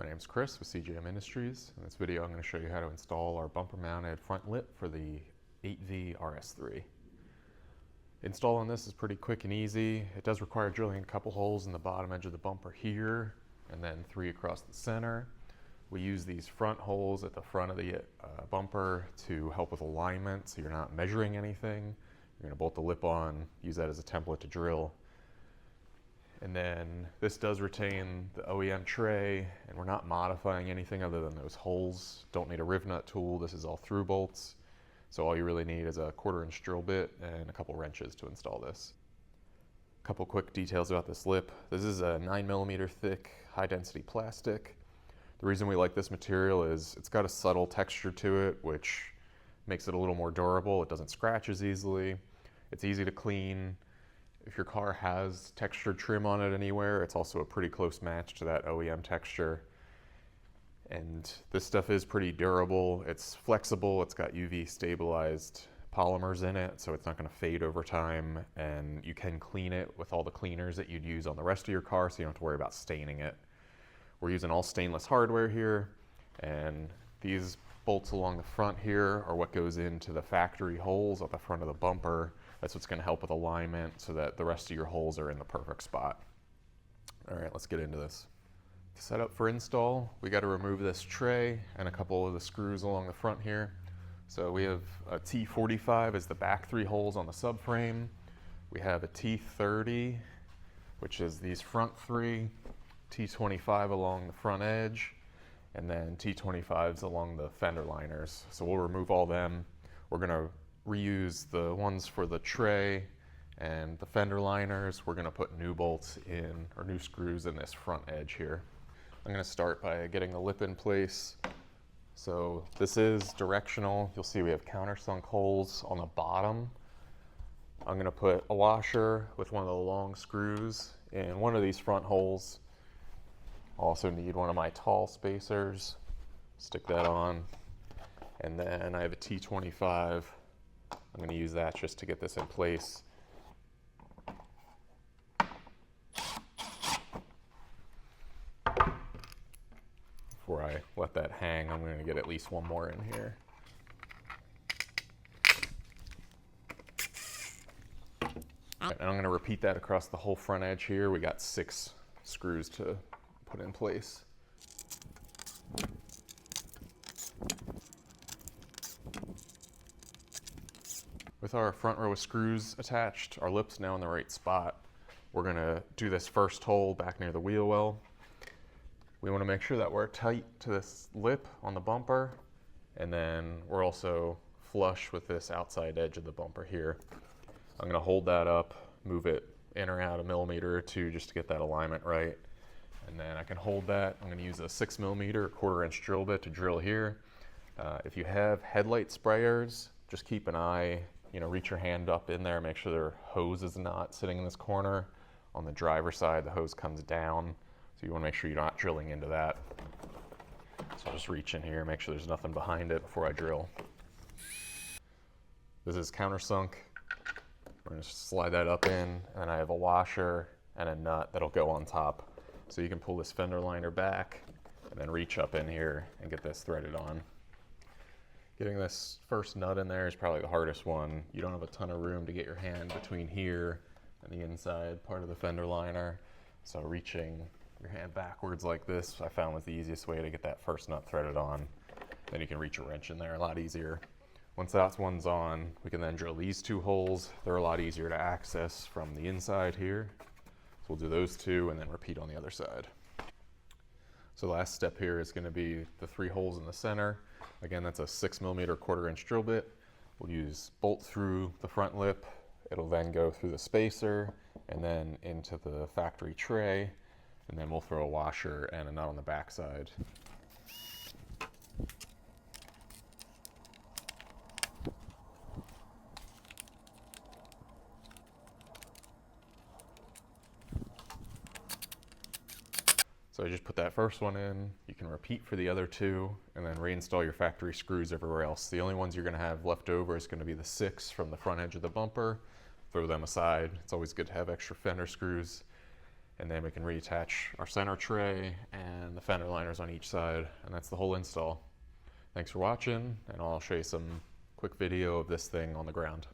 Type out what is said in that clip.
My name is Chris with CJM Industries. In this video I'm going to show you how to install our bumper mounted front lip for the 8V RS3. Installing this is pretty quick and easy. It does require drilling a couple holes in the bottom edge of the bumper here and then 3 across the center. We use these front holes at the front of the bumper to help with alignment so you're not measuring anything. You're going to bolt the lip on, use that as a template to drill. And then this does retain the OEM tray, and we're not modifying anything other than those holes. Don't need a riv nut tool. This is all through bolts. So all you really need is a 1/4-inch drill bit and a couple wrenches to install this. A couple quick details about this lip. This is a 9mm thick, high density plastic. The reason we like this material is it's got a subtle texture to it, which makes it a little more durable. It doesn't scratch as easily. It's easy to clean. If your car has textured trim on it anywhere, it's also a pretty close match to that OEM texture. And this stuff is pretty durable. It's flexible. It's got UV stabilized polymers in it, so it's not going to fade over time. And you can clean it with all the cleaners that you'd use on the rest of your car, so you don't have to worry about staining it. We're using all stainless hardware here, and these bolts along the front here are what goes into the factory holes at the front of the bumper. That's what's going to help with alignment so that the rest of your holes are in the perfect spot. All right, let's get into this. To set up for install, we got to remove this tray and a couple of the screws along the front here. So we have a T45 as the back 3 holes on the subframe. We have a T30, which is these front 3, T25 along the front edge, and then T25s along the fender liners. So we'll remove all them. We're going to reuse the ones for the tray and the fender liners. We're going to put new bolts in, or new screws in this front edge here. I'm going to start by getting the lip in place. So this is directional. You'll see we have countersunk holes on the bottom. I'm going to put a washer with one of the long screws in one of these front holes. Also need one of my tall spacers. Stick that on. And then I have a T25. I'm going to use that just to get this in place. Before I let that hang, I'm going to get at least one more in here. And I'm going to repeat that across the whole front edge here. We got 6 screws to put in place. With our front row of screws attached, our lip's now in the right spot. We're going to do this first hole back near the wheel well. We want to make sure that we're tight to this lip on the bumper, and then we're also flush with this outside edge of the bumper here. I'm going to hold that up, move it in or out a millimeter or 2 just to get that alignment right. And then I can hold that. I'm going to use a 6mm or 1/4-inch drill bit to drill here. If you have headlight sprayers, just keep an eye, reach your hand up in there, make sure their hose is not sitting in this corner. On the driver's side, the hose comes down, so you want to make sure you're not drilling into that. So I'll just reach in here, make sure there's nothing behind it before I drill. This is countersunk. We're going to slide that up in, and I have a washer and a nut that'll go on top. So you can pull this fender liner back and then reach up in here and get this threaded on. Getting this first nut in there is probably the hardest one. You don't have a ton of room to get your hand between here and the inside part of the fender liner. So reaching your hand backwards like this, I found was the easiest way to get that first nut threaded on. Then you can reach a wrench in there a lot easier. Once that one's on, we can then drill these 2 holes. They're a lot easier to access from the inside here. So we'll do those 2 and then repeat on the other side. So the last step here is going to be the 3 holes in the center. Again, that's a 6mm 1/4-inch drill bit. We'll use bolt through the front lip. It'll then go through the spacer and then into the factory tray. And then we'll throw a washer and a nut on the back side. So I just put that first one in. You can repeat for the other 2 and then reinstall your factory screws everywhere else. The only ones you're going to have left over is going to be the 6 from the front edge of the bumper. Throw them aside. It's always good to have extra fender screws. and then we can reattach our center tray and the fender liners on each side, and that's the whole install. Thanks for watching, and I'll show you some quick video of this thing on the ground.